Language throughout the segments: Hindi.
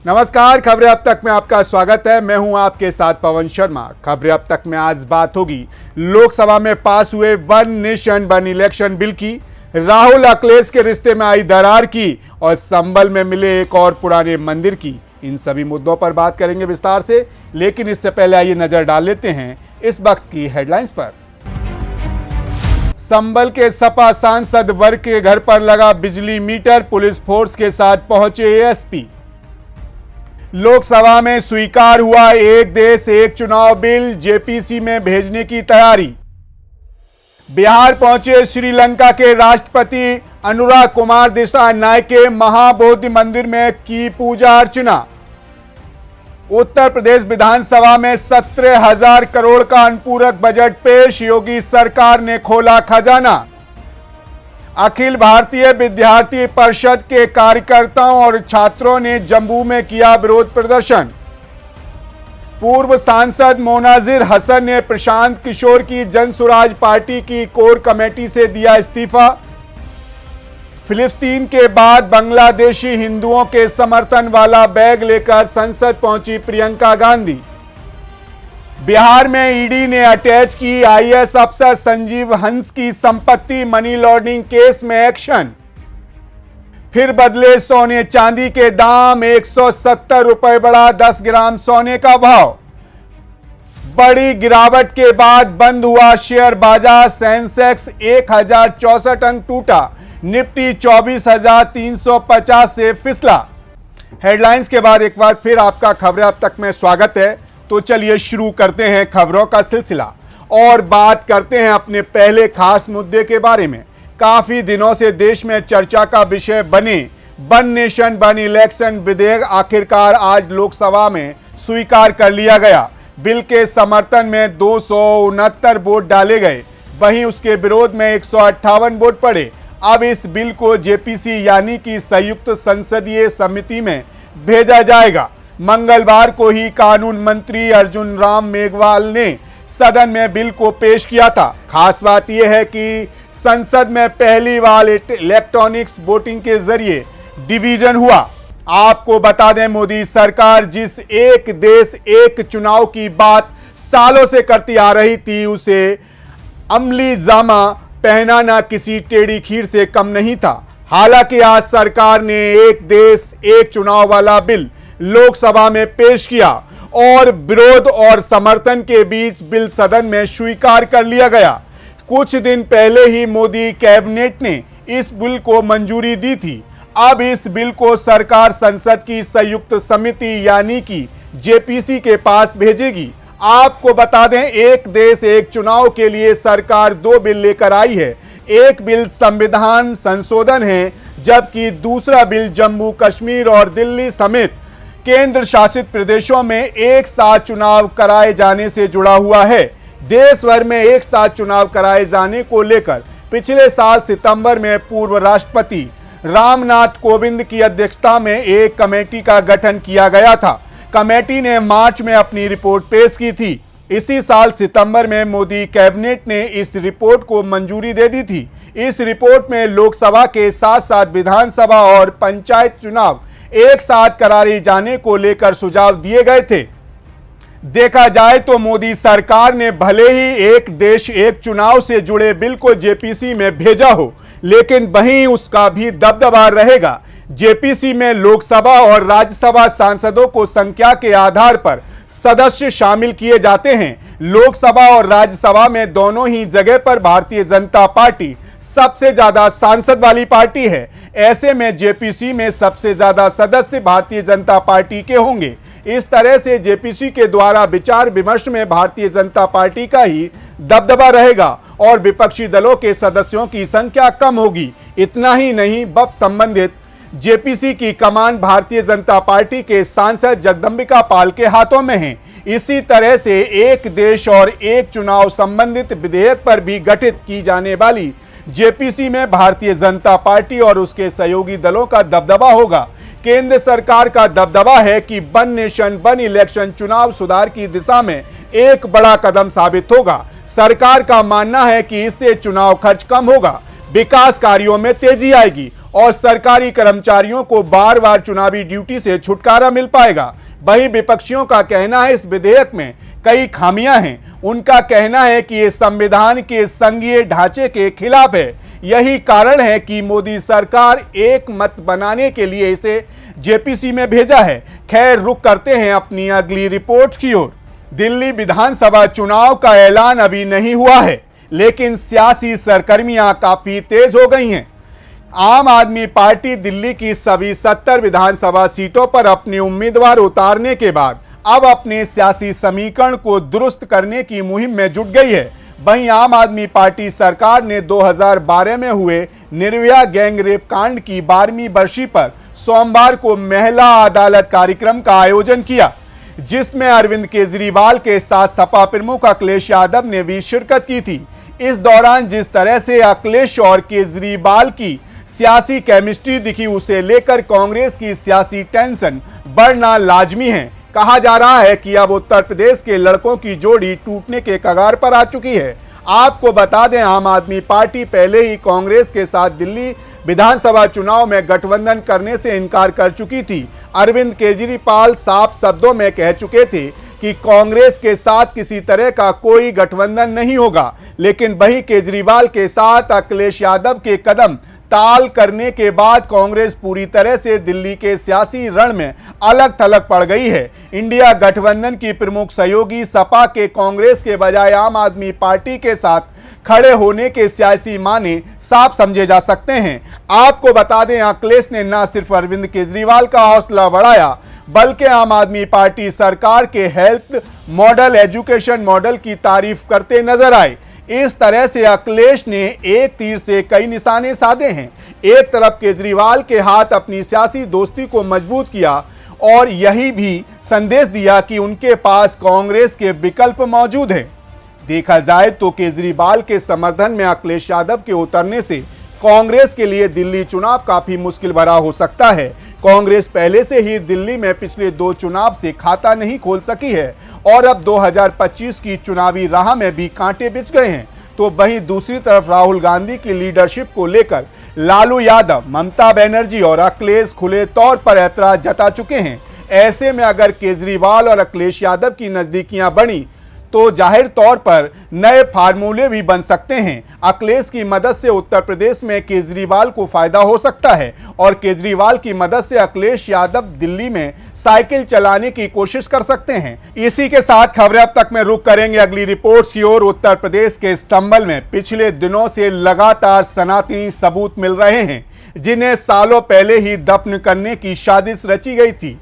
नमस्कार, खबरें अब तक में आपका स्वागत है। मैं हूं आपके साथ पवन शर्मा। खबरें अब तक में आज बात होगी लोकसभा में पास हुए one nation one election bill की, राहुल अखिलेश के रिश्ते में आई दरार की और संभल में मिले एक और पुराने मंदिर की। इन सभी मुद्दों पर बात करेंगे विस्तार से, लेकिन इससे पहले आइए नजर डाल लेते हैं इस वक्त की हेडलाइंस पर। संभल के सपा सांसद वर्ग के घर पर लगा बिजली मीटर, पुलिस फोर्स के साथ पहुंचे एएसपी। लोकसभा में स्वीकार हुआ एक देश एक चुनाव बिल, जेपीसी में भेजने की तैयारी। बिहार पहुंचे श्रीलंका के राष्ट्रपति अनुराग कुमार दिसानायके के महाबोधि मंदिर में की पूजा अर्चना। उत्तर प्रदेश विधानसभा में 17,000 करोड़ का अनुपूरक बजट पेश, योगी सरकार ने खोला खजाना। अखिल भारतीय विद्यार्थी परिषद के कार्यकर्ताओं और छात्रों ने जम्मू में किया विरोध प्रदर्शन। पूर्व सांसद मोनाजिर हसन ने प्रशांत किशोर की जनसुराज पार्टी की कोर कमेटी से दिया इस्तीफा। फिलिस्तीन के बाद बांग्लादेशी हिंदुओं के समर्थन वाला बैग लेकर संसद पहुंची प्रियंका गांधी। बिहार में ईडी ने अटैच की आईएएस अफसर संजीव हंस की संपत्ति, मनी लॉन्ड्रिंग केस में एक्शन। फिर बदले सोने चांदी के दाम, 170 रुपए बढ़ा 10 ग्राम सोने का भाव। बड़ी गिरावट के बाद बंद हुआ शेयर बाजार, सेंसेक्स 1064 अंक टूटा, निफ्टी 24,350 से फिसला। हेडलाइंस के बाद एक बार फिर आपका खबरें अब तक में स्वागत है। तो चलिए शुरू करते हैं खबरों का सिलसिला और बात करते हैं अपने पहले खास मुद्दे के बारे में। काफी दिनों से देश में चर्चा का विषय बने वन नेशन वन इलेक्शन विधेयक आखिरकार आज लोकसभा में स्वीकार कर लिया गया। बिल के समर्थन में 269 वोट डाले गए, वहीं उसके विरोध में 158 वोट पड़े। अब इस बिल को जेपीसी यानी कि संयुक्त संसदीय समिति में भेजा जाएगा। मंगलवार को ही कानून मंत्री अर्जुन राम मेघवाल ने सदन में बिल को पेश किया था। खास बात यह है कि संसद में पहली बार इलेक्ट्रॉनिक्स वोटिंग के जरिए डिवीजन हुआ। आपको बता दें, मोदी सरकार जिस एक देश एक चुनाव की बात सालों से करती आ रही थी, उसे अमली जामा पहनाना किसी टेढ़ी खीर से कम नहीं था। हालांकि आज सरकार ने एक देश एक चुनाव वाला बिल लोकसभा में पेश किया और विरोध और समर्थन के बीच बिल सदन में स्वीकार कर लिया गया। कुछ दिन पहले ही मोदी कैबिनेट ने इस बिल को मंजूरी दी थी। अब इस बिल को सरकार संसद की संयुक्त समिति यानी कि जेपीसी के पास भेजेगी। आपको बता दें, एक देश एक चुनाव के लिए सरकार 2 बिल लेकर आई है। एक बिल संविधान संशोधन है, जबकि दूसरा बिल जम्मू कश्मीर और दिल्ली समेत केंद्र शासित प्रदेशों में एक साथ चुनाव कराए जाने से जुड़ा हुआ है। देश भर में एक साथ चुनाव कराए जाने को लेकर पिछले साल सितंबर में पूर्व राष्ट्रपति रामनाथ कोविंद की अध्यक्षता में एक कमेटी का गठन किया गया था। कमेटी ने मार्च में अपनी रिपोर्ट पेश की थी। इसी साल सितंबर में मोदी कैबिनेट ने इस रिपोर्ट को मंजूरी दे दी थी। इस रिपोर्ट में लोकसभा के साथ साथ विधानसभा और पंचायत चुनाव एक साथ कराए जाने को लेकर सुझाव दिए गए थे। देखा जाए तो मोदी सरकार ने भले ही एक देश एक चुनाव से जुड़े बिल को जेपीसी में भेजा हो, लेकिन वहीं उसका भी दबदबा रहेगा। जेपीसी में लोकसभा और राज्यसभा सांसदों को संख्या के आधार पर सदस्य शामिल किए जाते हैं। लोकसभा और राज्यसभा में दोनों ही जगह पर भारतीय जनता पार्टी सबसे ज्यादा सांसद वाली पार्टी है। ऐसे में जेपीसी में सबसे ज्यादा सदस्य भारतीय जनता पार्टी के होंगे। इस तरह से जेपीसी के द्वारा विचार विमर्श में भारतीय जनता पार्टी का ही दबदबा रहेगा और विपक्षी दलों के सदस्यों की संख्या कम होगी। इतना ही नहीं, वक्फ संबंधित जेपीसी की कमान भारतीय जनता पार्टी के सांसद जगदंबिका पाल के हाथों में है। इसी तरह से एक देश और एक चुनाव संबंधित विधेयक पर भी गठित की जाने वाली जेपीसी में भारतीय जनता पार्टी और उसके सहयोगी दलों का दबदबा होगा। केंद्र सरकार का दबदबा है कि वन नेशन वन इलेक्शन चुनाव सुधार की दिशा में एक बड़ा कदम साबित होगा। सरकार का मानना है कि इससे चुनाव खर्च कम होगा, विकास कार्यों में तेजी आएगी और सरकारी कर्मचारियों को बार बार चुनावी ड्यूटी से छुटकारा मिल पाएगा। वहीं विपक्षियों का कहना है इस विधेयक में कई खामियां हैं। उनका कहना है कि ये संविधान के संघीय ढांचे के खिलाफ है। यही कारण है कि मोदी सरकार एक मत बनाने के लिए इसे जेपीसी में भेजा है। खैर, रुख करते हैं अपनी अगली रिपोर्ट की ओर। दिल्ली विधानसभा चुनाव का ऐलान अभी नहीं हुआ है, लेकिन सियासी सरगर्मियां काफी तेज हो गई हैं। आम आदमी पार्टी दिल्ली की सभी 70 विधानसभा सीटों पर अपने उम्मीदवार उतारने के बाद अब अपने सियासी समीकरण को दुरुस्त करने की मुहिम में जुट गई है। वहीं आम आदमी पार्टी सरकार ने 2012 में हुए निर्भया गैंग रेप कांड की 12वीं बरसी पर सोमवार को महिला अदालत कार्यक्रम का आयोजन किया, जिसमें अरविंद केजरीवाल के साथ सपा प्रमुख अखिलेश यादव ने भी शिरकत की थी। इस दौरान जिस तरह से अखिलेश और केजरीवाल की सियासी केमिस्ट्री दिखी, उसे लेकर कांग्रेस की सियासी टेंशन बढ़ना लाजमी है। कहा जा रहा है कि अब उत्तर प्रदेश के लड़कों की जोड़ी टूटने के कगार पर आ चुकी है। आपको बता दें, आम आदमी पार्टी पहले ही कांग्रेस के साथ दिल्ली विधानसभा चुनाव में गठबंधन करने से इनकार कर चुकी थी। अरविंद केजरीवाल साफ शब्दों में कह चुके थे कि कांग्रेस के साथ किसी तरह का कोई गठबंधन नहीं होगा, लेकिन वहीं केजरीवाल के साथ अखिलेश यादव के कदम ताल करने के बाद कांग्रेस पूरी तरह से दिल्ली के सियासी रण में अलग थलग पड़ गई है। इंडिया गठबंधन की प्रमुख सहयोगी सपा के कांग्रेस के बजाय आम आदमी पार्टी के साथ खड़े होने के सियासी माने साफ समझे जा सकते हैं। आपको बता दें, अखिलेश ने न सिर्फ अरविंद केजरीवाल का हौसला बढ़ाया, बल्कि आम आदमी पार्टी सरकार के हेल्थ मॉडल, एजुकेशन मॉडल की तारीफ करते नजर आए। इस तरह से अखिलेश ने एक तीर से कई निशाने साधे हैं। एक तरफ केजरीवाल के हाथ अपनी सियासी दोस्ती को मजबूत किया और यही भी संदेश दिया कि उनके पास कांग्रेस के विकल्प मौजूद हैं। देखा जाए तो केजरीवाल के समर्थन में अखिलेश यादव के उतरने से कांग्रेस के लिए दिल्ली चुनाव काफी मुश्किल भरा हो सकता है। कांग्रेस पहले से ही दिल्ली में पिछले 2 चुनाव से खाता नहीं खोल सकी है और अब 2025 की चुनावी राह में भी कांटे बिछ गए हैं। तो वहीं दूसरी तरफ राहुल गांधी की लीडरशिप को लेकर लालू यादव, ममता बनर्जी और अखिलेश खुले तौर पर ऐतराज जता चुके हैं। ऐसे में अगर केजरीवाल और अखिलेश यादव की नजदीकियां बढ़ी तो जाहिर तौर पर नए फार्मूले भी बन सकते हैं। अखिलेश की मदद से उत्तर प्रदेश में केजरीवाल को फायदा हो सकता है और केजरीवाल की मदद से अखिलेश यादव दिल्ली में साइकिल चलाने की कोशिश कर सकते हैं। इसी के साथ खबरें अब तक में रुक करेंगे अगली रिपोर्ट्स की ओर। उत्तर प्रदेश के संभल में पिछले दिनों से लगातार सनातनी सबूत मिल रहे हैं, जिन्हें सालों पहले ही दफन करने की साजिश रची गई थी।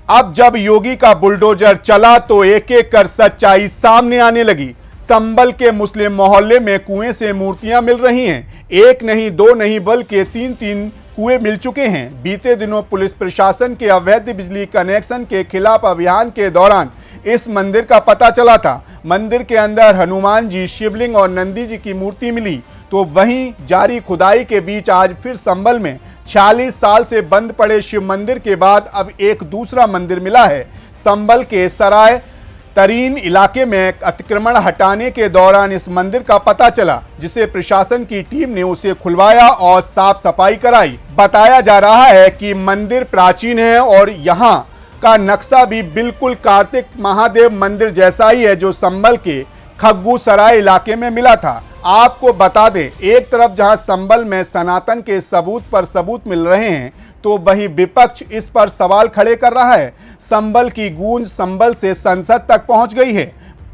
अब जब योगी का बुलडोजर चला तो एक एक कर सच्चाई सामने आने लगी। संभल के मुस्लिम मोहल्ले में कुएं से मूर्तियां मिल रही हैं। एक नहीं, 2 नहीं, बल्कि 3-3 कुएं मिल चुके हैं। बीते दिनों पुलिस प्रशासन के अवैध बिजली कनेक्शन के खिलाफ अभियान के दौरान इस मंदिर का पता चला था। मंदिर के अंदर हनुमान जी, शिवलिंग और नंदी जी की मूर्ति मिली। तो वहीं जारी खुदाई के बीच आज फिर संभल में 46 साल से बंद पड़े शिव मंदिर के बाद अब एक दूसरा मंदिर मिला है। संभल के सराय तरीन इलाके में अतिक्रमण हटाने के दौरान इस मंदिर का पता चला, जिसे प्रशासन की टीम ने उसे खुलवाया और साफ सफाई कराई। बताया जा रहा है कि मंदिर प्राचीन है और यहाँ का नक्शा भी बिल्कुल कार्तिक महादेव मंदिर जैसा ही है, जो संभल के खग्गू सराय इलाके में मिला था। आपको बता दें, एक तरफ जहां संभल में सनातन के सबूत पर सबूत मिल रहे हैं, तो वहीं विपक्ष इस पर सवाल खड़े कर रहा है। संभल की गूंज संभल से संसद तक पहुंच गई है।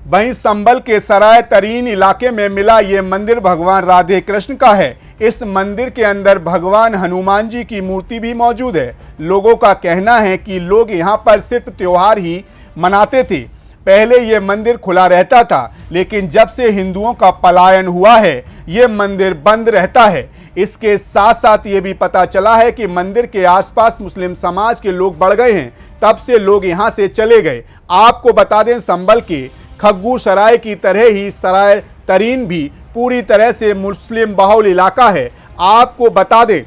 वहीं संभल के सराय तरीन इलाके में मिला ये मंदिर भगवान राधे कृष्ण का है। इस मंदिर के अंदर भगवान हनुमान जी की मूर्ति भी मौजूद है। लोगों का कहना है कि लोग यहाँ पर सिर्फ त्योहार ही मनाते थे। पहले ये मंदिर खुला रहता था, लेकिन जब से हिंदुओं का पलायन हुआ है, ये मंदिर बंद रहता है। इसके साथ साथ ये भी पता चला है कि मंदिर के आसपास मुस्लिम समाज के लोग बढ़ गए हैं, तब से लोग यहाँ से चले गए। आपको बता दें, संभल के खग्गू सराय की तरह ही सराय तरीन भी पूरी तरह से मुस्लिम बहुल इलाका है। आपको बता दें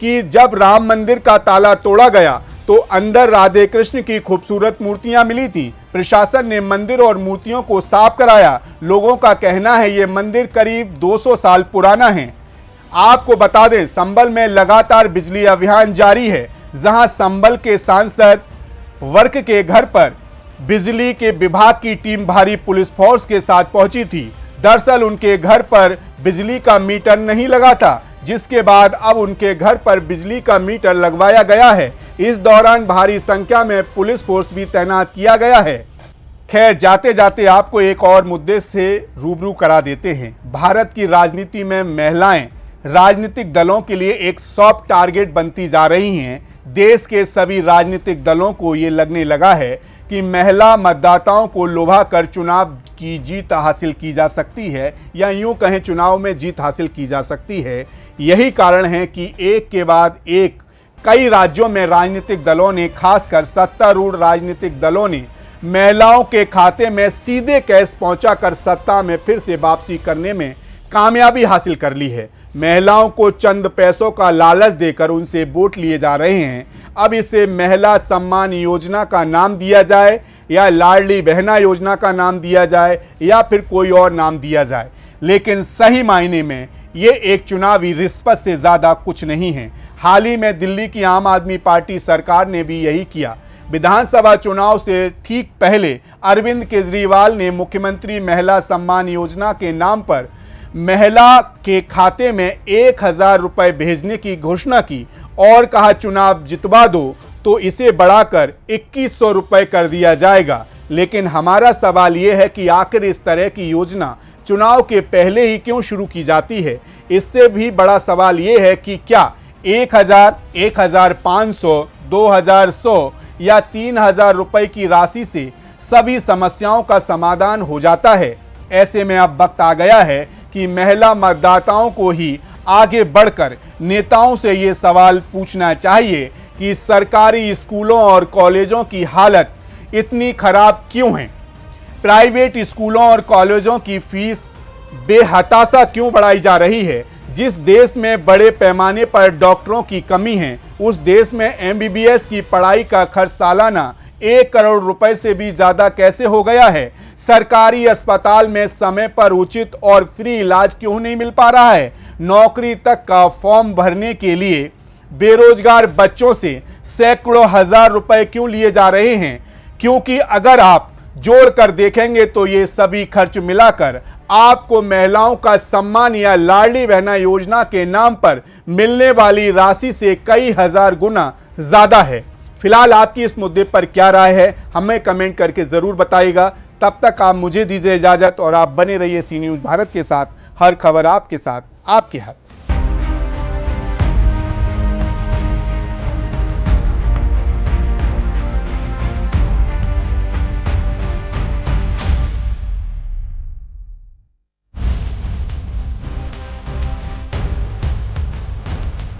कि जब राम मंदिर का ताला तोड़ा गया तो अंदर राधे कृष्ण की खूबसूरत मूर्तियां मिली थी। प्रशासन ने मंदिर और मूर्तियों को साफ कराया। लोगों का कहना है ये मंदिर करीब 200 साल पुराना है। आपको बता दें, संभल में लगातार बिजली अभियान जारी है, जहां संभल के सांसद वर्क के घर पर बिजली के विभाग की टीम भारी पुलिस फोर्स के साथ पहुंची थी। दरअसल उनके घर पर बिजली का मीटर नहीं लगा था, जिसके बाद अब उनके घर पर बिजली का मीटर लगवाया गया है। इस दौरान भारी संख्या में पुलिस फोर्स भी तैनात किया गया है। खैर, जाते जाते आपको एक और मुद्दे से रूबरू करा देते हैं। भारत की राजनीति में महिलाएं राजनीतिक दलों के लिए एक सॉफ्ट टारगेट बनती जा रही हैं। देश के सभी राजनीतिक दलों को ये लगने लगा है कि महिला मतदाताओं को लुभा कर चुनाव की जीत हासिल की जा सकती है, या यूं कहें चुनाव में जीत हासिल की जा सकती है। यही कारण है कि एक के बाद एक कई राज्यों में राजनीतिक दलों ने, खासकर सत्तारूढ़ राजनीतिक दलों ने महिलाओं के खाते में सीधे कैश पहुंचाकर सत्ता में फिर से वापसी करने में कामयाबी हासिल कर ली है। महिलाओं को चंद पैसों का लालच देकर उनसे वोट लिए जा रहे हैं। अब इसे महिला सम्मान योजना का नाम दिया जाए, या लाडली बहना योजना का नाम दिया जाए, या फिर कोई और नाम दिया जाए, लेकिन सही मायने में ये एक चुनावी रिश्वत से ज़्यादा कुछ नहीं है। हाल ही में दिल्ली की आम आदमी पार्टी सरकार ने भी यही किया। विधानसभा चुनाव से ठीक पहले अरविंद केजरीवाल ने मुख्यमंत्री महिला सम्मान योजना के नाम पर महिला के खाते में 1000 रुपए भेजने की घोषणा की और कहा, चुनाव जितवा दो तो इसे बढ़ाकर 2100 रुपए कर दिया जाएगा। लेकिन हमारा सवाल यह है कि आखिर इस तरह की योजना चुनाव के पहले ही क्यों शुरू की जाती है। इससे भी बड़ा सवाल यह है कि क्या 1000, 1500, 2100 या 3000 रुपए की राशि से सभी समस्याओं का समाधान हो जाता है। ऐसे में अब वक्त आ गया है कि महिला मतदाताओं को ही आगे बढ़कर नेताओं से ये सवाल पूछना चाहिए कि सरकारी स्कूलों और कॉलेजों की हालत इतनी खराब क्यों है। प्राइवेट स्कूलों और कॉलेजों की फीस बेहताशा क्यों बढ़ाई जा रही है। जिस देश में बड़े पैमाने पर डॉक्टरों की कमी है, उस देश में MBBS की पढ़ाई का खर्च सालाना 1 करोड़ रुपए से भी ज्यादा कैसे हो गया है। सरकारी अस्पताल में समय पर उचित और फ्री इलाज क्यों नहीं मिल पा रहा है। नौकरी तक का फॉर्म भरने के लिए बेरोजगार बच्चों से सैकड़ों हजार रुपए क्यों लिए जा रहे हैं। क्योंकि अगर आप जोड़कर देखेंगे तो ये सभी खर्च मिलाकर आपको महिलाओं का सम्मान या लाडली बहना योजना के नाम पर मिलने वाली राशि से कई हजार गुना ज्यादा है। फिलहाल आपकी इस मुद्दे पर क्या राय है, हमें कमेंट करके जरूर बताइएगा। तब तक आप मुझे दीजिए इजाजत और आप बने रहिए सी न्यूज़ भारत के साथ। हर खबर आपके साथ, आपके हाथ।